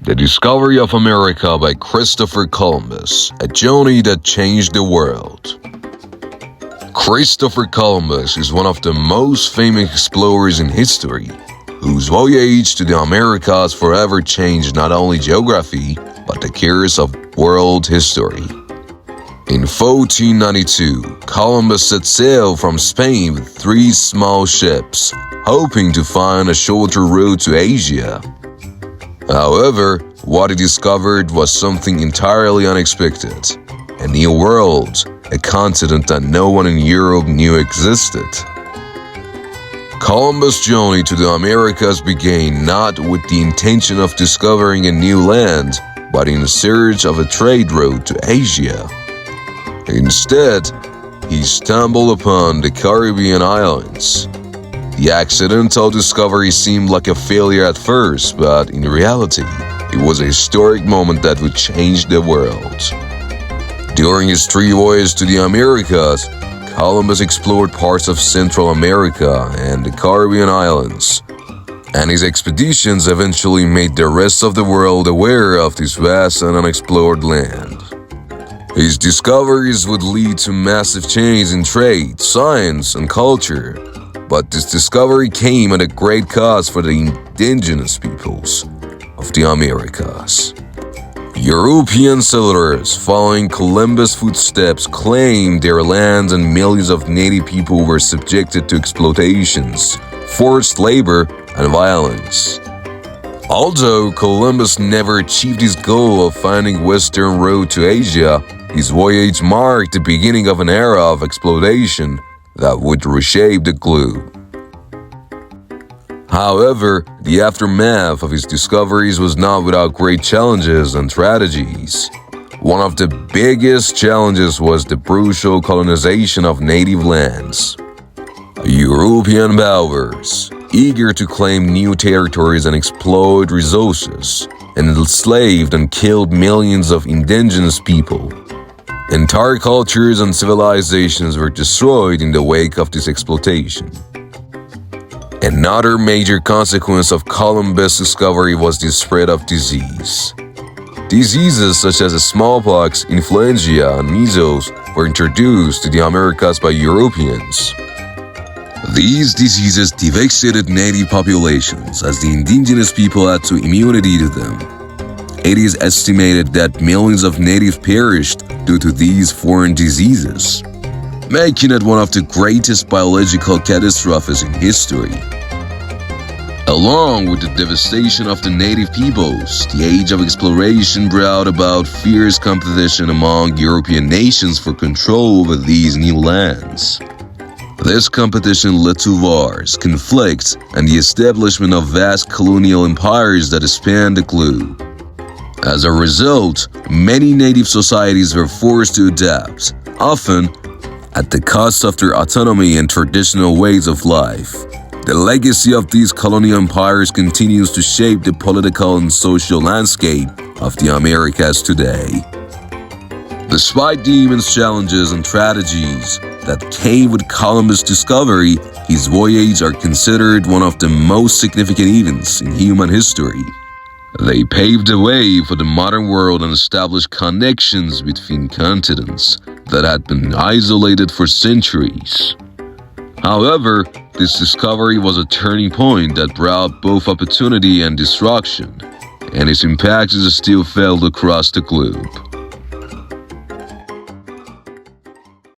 The Discovery of America by Christopher Columbus, a journey that changed the world. Christopher Columbus is one of the most famous explorers in history, whose voyage to the Americas forever changed not only geography, but the course of world history. In 1492, Columbus set sail from Spain with 3 small ships, hoping to find a shorter route to Asia. However, what he discovered was something entirely unexpected. A new world, a continent that no one in Europe knew existed. Columbus' journey to the Americas began not with the intention of discovering a new land, but in search of a trade route to Asia. Instead, he stumbled upon the Caribbean islands. The accidental discovery seemed like a failure at first, but in reality, it was a historic moment that would change the world. During his 3 voyages to the Americas, Columbus explored parts of Central America and the Caribbean islands, and his expeditions eventually made the rest of the world aware of this vast and unexplored land. His discoveries would lead to massive changes in trade, science, and culture. But this discovery came at a great cost for the indigenous peoples of the Americas. European settlers, following Columbus' footsteps, claimed their lands, and millions of native people were subjected to exploitations, forced labor, and violence. Although Columbus never achieved his goal of finding a western road to Asia, his voyage marked the beginning of an era of exploitation that would reshape the globe. However, the aftermath of his discoveries was not without great challenges and tragedies. One of the biggest challenges was the brutal colonization of native lands. European powers, eager to claim new territories and exploit resources, enslaved and killed millions of indigenous people. Entire cultures and civilizations were destroyed in the wake of this exploitation. Another major consequence of Columbus' discovery was the spread of disease. Diseases such as smallpox, influenza, and measles were introduced to the Americas by Europeans. These diseases devastated native populations as the indigenous people had no immunity to them. It is estimated that millions of natives perished due to these foreign diseases, making it one of the greatest biological catastrophes in history. Along with the devastation of the native peoples, the age of exploration brought about fierce competition among European nations for control over these new lands. This competition led to wars, conflicts, and the establishment of vast colonial empires that spanned the globe. As a result, many native societies were forced to adapt, often at the cost of their autonomy and traditional ways of life. The legacy of these colonial empires continues to shape the political and social landscape of the Americas today. Despite the immense challenges and tragedies that came with Columbus' discovery, his voyages are considered one of the most significant events in human history. They paved the way for the modern world and established connections between continents that had been isolated for centuries. However, this discovery was a turning point that brought both opportunity and destruction, and its impact is still felt across the globe.